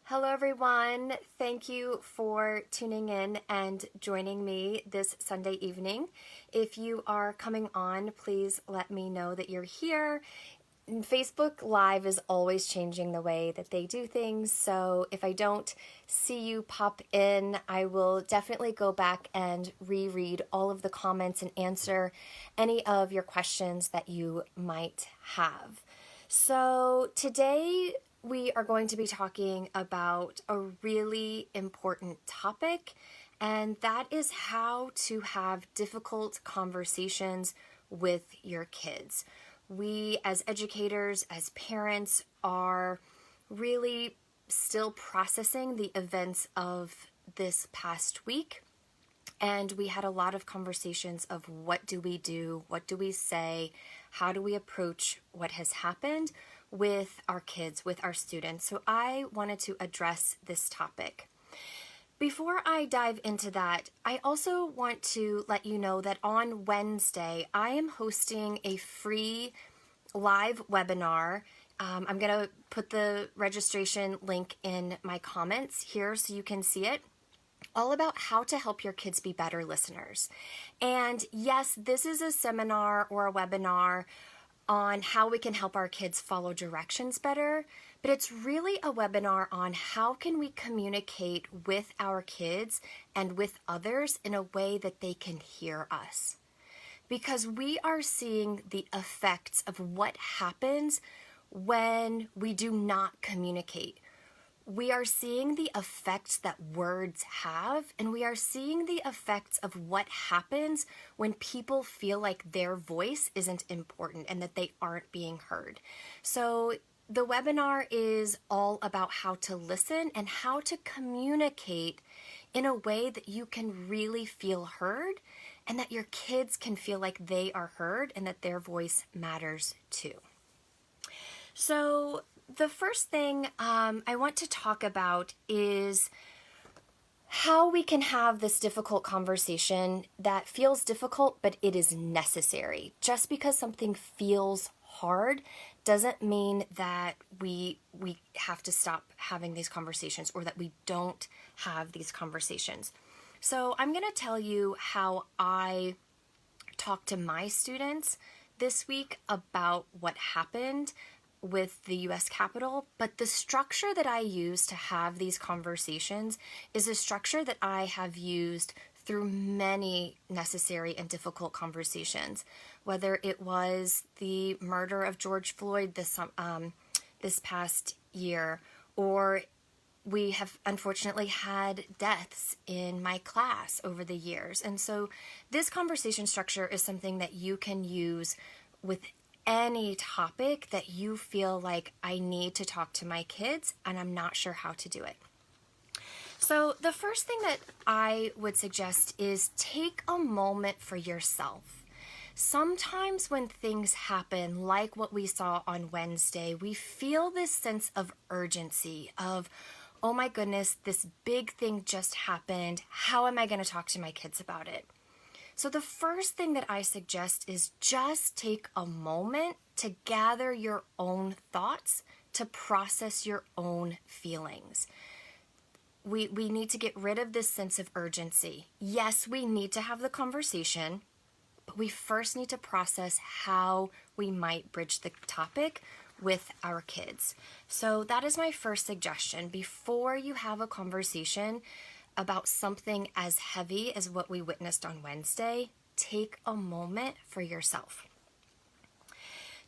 Hello, everyone. Thank you for tuning in and joining me this Sunday evening. If you are coming on, please let me know that you're here. Facebook Live is always changing the way that they do things, so if I don't see you pop in, I will definitely go back and reread all of the comments and answer any of your questions that you might have. So today we are going to be talking about a really important topic, and that is how to have difficult conversations with your kids. We, as educators, as parents, are really still processing the events of this past week. And we had a lot of conversations of what do we do, what do we say, how do we approach what has happened with our kids, with our students. So I wanted to address this topic. Before I dive into that, I also want to let you know that on Wednesday, I am hosting a free live webinar. I'm going to put the registration link in my comments here so you can see it. All about how to help your kids be better listeners. And yes, this is a seminar or a webinar on how we can help our kids follow directions better, but it's really a webinar on how can we communicate with our kids and with others in a way that they can hear us. Because we are seeing the effects of what happens when we do not communicate. We are seeing the effects that words have, and we are seeing the effects of what happens when people feel like their voice isn't important and that they aren't being heard. So the webinar is all about how to listen and how to communicate in a way that you can really feel heard and that your kids can feel like they are heard and that their voice matters too. So the first thing I want to talk about is how we can have this difficult conversation that feels difficult, but it is necessary. Just because something feels hard doesn't mean that we have to stop having these conversations or that we don't have these conversations. So I'm going to tell you how I talked to my students this week about what happened with the U.S. Capitol, but the structure that I use to have these conversations is a structure that I have used through many necessary and difficult conversations, whether it was the murder of George Floyd this past year, or we have unfortunately had deaths in my class over the years. And so this conversation structure is something that you can use with any topic that you feel like I need to talk to my kids and I'm not sure how to do it. So the first thing that I would suggest is take a moment for yourself. Sometimes when things happen, like what we saw on Wednesday, we feel this sense of urgency of, oh my goodness, this big thing just happened. How am I going to talk to my kids about it? So the first thing that I suggest is just take a moment to gather your own thoughts, to process your own feelings. We need to get rid of this sense of urgency. Yes, we need to have the conversation, but we first need to process how we might bridge the topic with our kids. So that is my first suggestion. Before you have a conversation about something as heavy as what we witnessed on Wednesday, take a moment for yourself.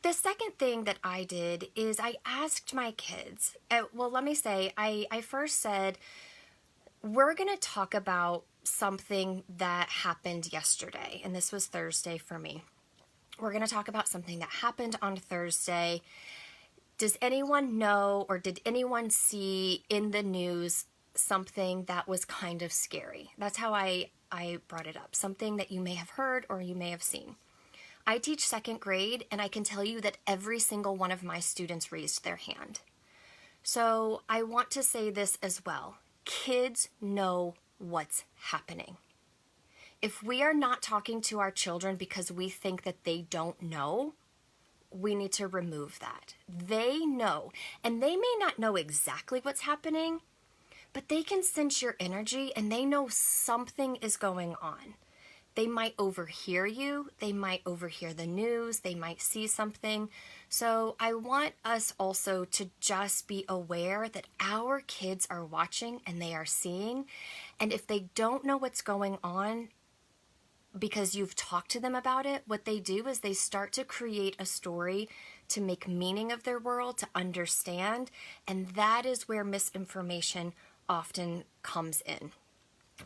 The second thing that I did is I asked my kids, I first said, we're going to talk about something that happened yesterday, and this was Thursday for me. We're going to talk about something that happened on Thursday. Does anyone know or did anyone see in the news something that was kind of scary? That's how I brought it up. Something that you may have heard or you may have seen. I teach second grade, and I can tell you that every single one of my students raised their hand. So I want to say this as well. Kids know what's happening. If we are not talking to our children because we think that they don't know, we need to remove that. They know, and they may not know exactly what's happening, but they can sense your energy and they know something is going on. They might overhear you, they might overhear the news, they might see something. So I want us also to just be aware that our kids are watching and they are seeing. And if they don't know what's going on because you've talked to them about it, what they do is they start to create a story to make meaning of their world, to understand. And that is where misinformation often comes in.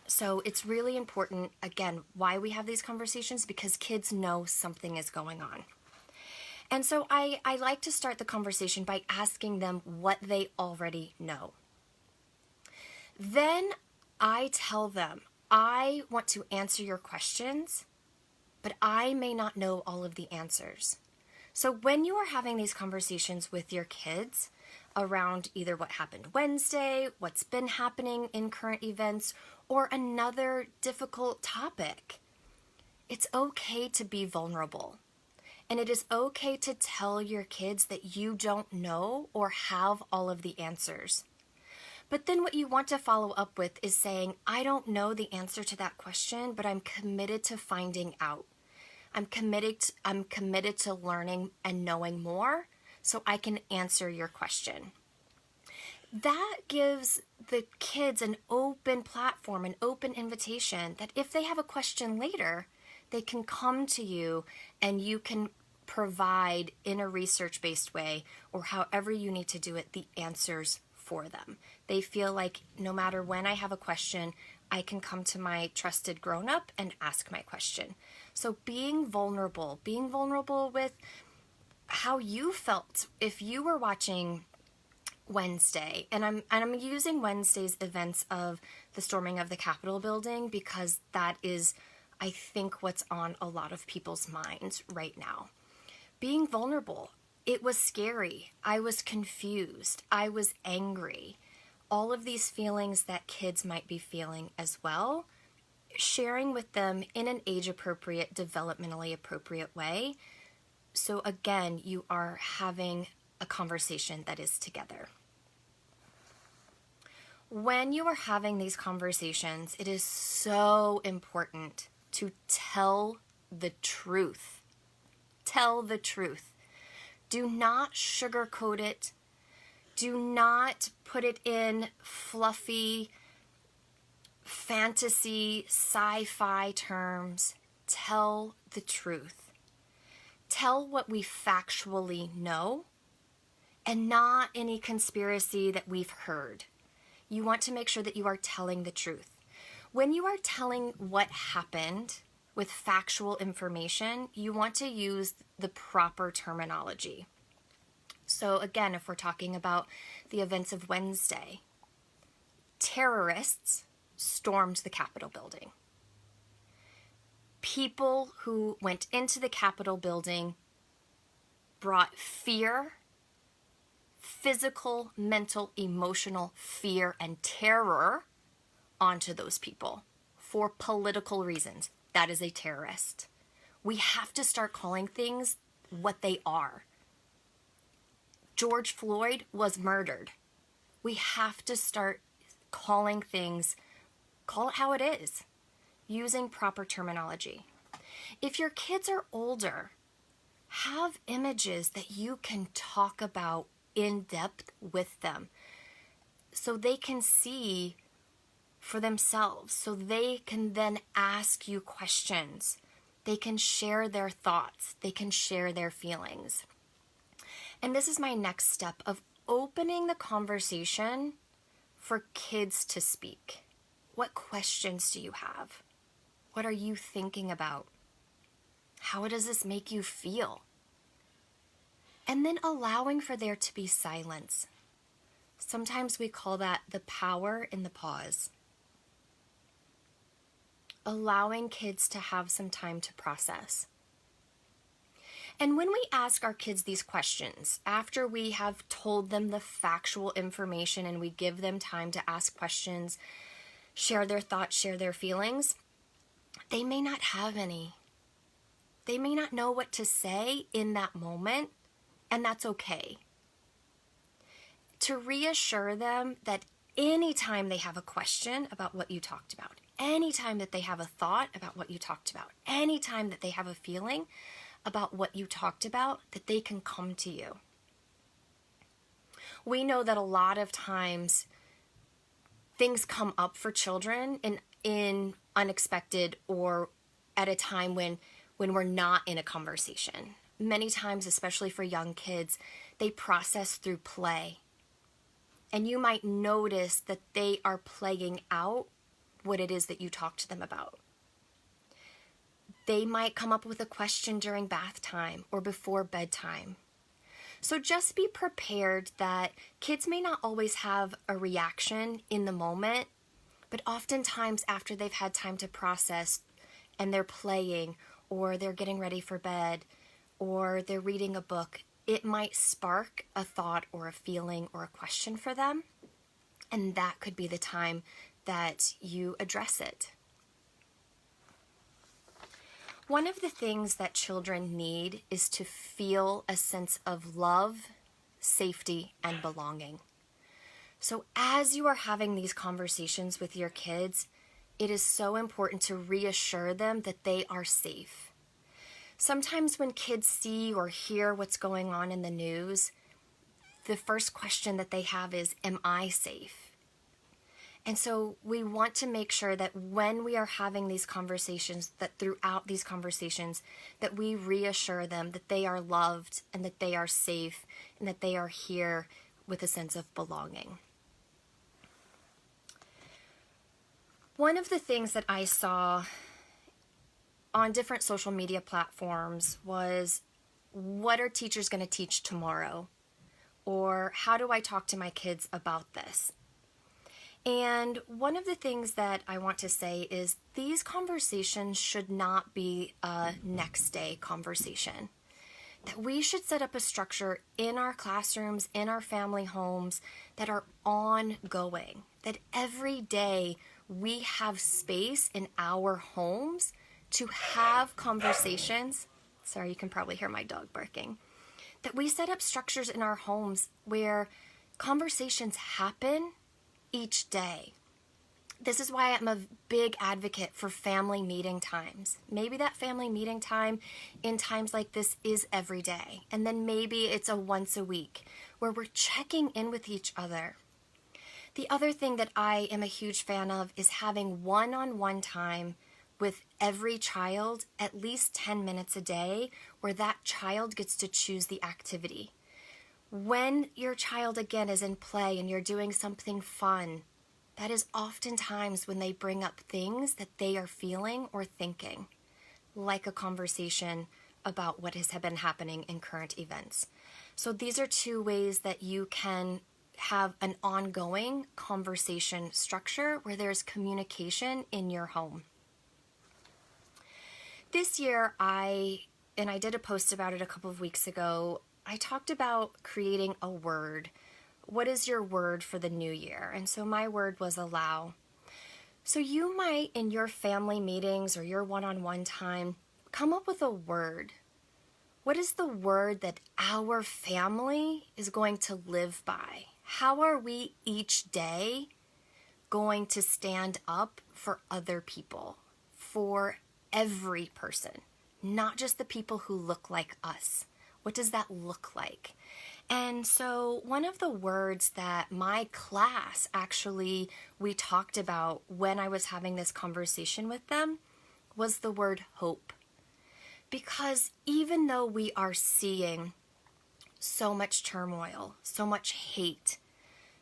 So it's really important, again, why we have these conversations, because kids know something is going on. And so I like to start the conversation by asking them what they already know. Then I tell them, I want to answer your questions, but I may not know all of the answers. So when you are having these conversations with your kids around either what happened Wednesday, what's been happening in current events, or another difficult topic, it's okay to be vulnerable. And it is okay to tell your kids that you don't know or have all of the answers. But then what you want to follow up with is saying, I don't know the answer to that question, but I'm committed to finding out. I'm committed to learning and knowing more so I can answer your question. That gives the kids an open platform, an open invitation that if they have a question later, they can come to you and you can provide in a research-based way, or however you need to do it, the answers for them. They feel like no matter when I have a question, I can come to my trusted grown-up and ask my question. So being vulnerable with how you felt if you were watching Wednesday, and I'm using Wednesday's events of the storming of the Capitol building because that is, I think, what's on a lot of people's minds right now. Being vulnerable, it was scary. I was confused. I was angry. All of these feelings that kids might be feeling as well, sharing with them in an age-appropriate, developmentally appropriate way. So again, you are having a conversation that is together. When you are having these conversations, it is so important to tell the truth. Tell the truth. Do not sugarcoat it. Do not put it in fluffy, fantasy, sci-fi terms. Tell the truth. Tell what we factually know and not any conspiracy that we've heard. You want to make sure that you are telling the truth. When you are telling what happened with factual information, you want to use the proper terminology. So again, if we're talking about the events of Wednesday, terrorists stormed the Capitol building. People who went into the Capitol building brought fear, physical, mental, emotional fear and terror onto those people for political reasons. That is a terrorist. We have to start calling things what they are. George Floyd was murdered. We have to start calling things, call it how it is, using proper terminology. If your kids are older, have images that you can talk about in depth with them so they can see for themselves, so they can then ask you questions. They can share their thoughts. They can share their feelings. And this is my next step of opening the conversation for kids to speak. What questions do you have? What are you thinking about? How does this make you feel? And then allowing for there to be silence. Sometimes we call that the power in the pause. Allowing kids to have some time to process. And when we ask our kids these questions, after we have told them the factual information and we give them time to ask questions, share their thoughts, share their feelings, they may not have any. They may not know what to say in that moment, and that's okay. To reassure them that anytime they have a question about what you talked about, anytime that they have a thought about what you talked about, anytime that they have a feeling about what you talked about, that they can come to you. We know that a lot of times things come up for children in unexpected or at a time when we're not in a conversation. Many times, especially for young kids, they process through play. And you might notice that they are playing out what it is that you talked to them about. They might come up with a question during bath time or before bedtime. So just be prepared that kids may not always have a reaction in the moment, but oftentimes after they've had time to process and they're playing or they're getting ready for bed or they're reading a book, it might spark a thought or a feeling or a question for them. And that could be the time that you address it. One of the things that children need is to feel a sense of love, safety, and belonging. So as you are having these conversations with your kids, it is so important to reassure them that they are safe. Sometimes when kids see or hear what's going on in the news, the first question that they have is, am I safe? And so we want to make sure that when we are having these conversations, that throughout these conversations, that we reassure them that they are loved and that they are safe and that they are here with a sense of belonging. One of the things that I saw on different social media platforms was, what are teachers going to teach tomorrow? Or how do I talk to my kids about this? And one of the things that I want to say is these conversations should not be a next day conversation. That we should set up a structure in our classrooms, in our family homes that are ongoing. That every day we have space in our homes to have conversations. Sorry, you can probably hear my dog barking. That we set up structures in our homes where conversations happen each day. This is why I'm a big advocate for family meeting times. Maybe that family meeting time in times like this is every day. And then maybe it's a once a week where we're checking in with each other. The other thing that I am a huge fan of is having one-on-one time with every child, at least 10 minutes a day, where that child gets to choose the activity. When your child, again, is in play and you're doing something fun, that is oftentimes when they bring up things that they are feeling or thinking, like a conversation about what has been happening in current events. So these are two ways that you can have an ongoing conversation structure where there's communication in your home. This year, I did a post about it a couple of weeks ago. I talked about creating a word. What is your word for the new year? And so my word was allow. So you might, in your family meetings or your one-on-one time, come up with a word. What is the word that our family is going to live by? How are we each day going to stand up for other people, for every person, not just the people who look like us? What does that look like? And so one of the words that my class actually we talked about when I was having this conversation with them was the word hope. Because even though we are seeing so much turmoil, so much hate,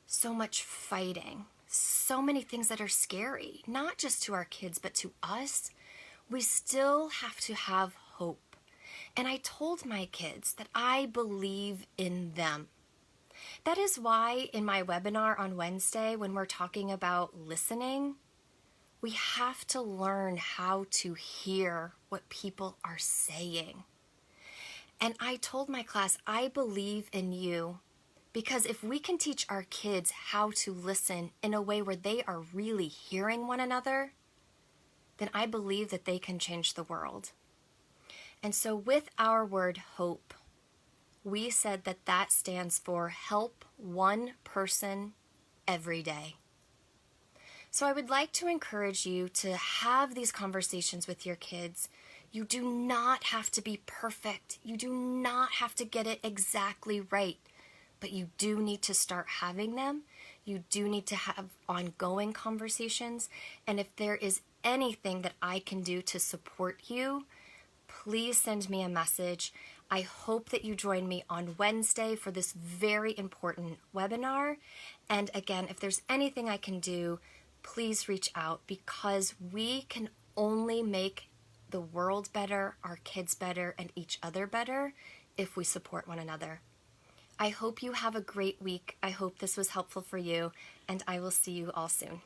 so much fighting, so many things that are scary, not just to our kids, but to us, we still have to have hope. And I told my kids that I believe in them. That is why in my webinar on Wednesday, when we're talking about listening, we have to learn how to hear what people are saying. And I told my class, I believe in you, because if we can teach our kids how to listen in a way where they are really hearing one another, then I believe that they can change the world. And so with our word hope, we said that that stands for help one person every day. So I would like to encourage you to have these conversations with your kids. You do not have to be perfect. You do not have to get it exactly right, but you do need to start having them. You do need to have ongoing conversations. And if there is anything that I can do to support you, please send me a message. I hope that you join me on Wednesday for this very important webinar. And again, if there's anything I can do, please reach out, because we can only make the world better, our kids better, and each other better if we support one another. I hope you have a great week. I hope this was helpful for you, and I will see you all soon.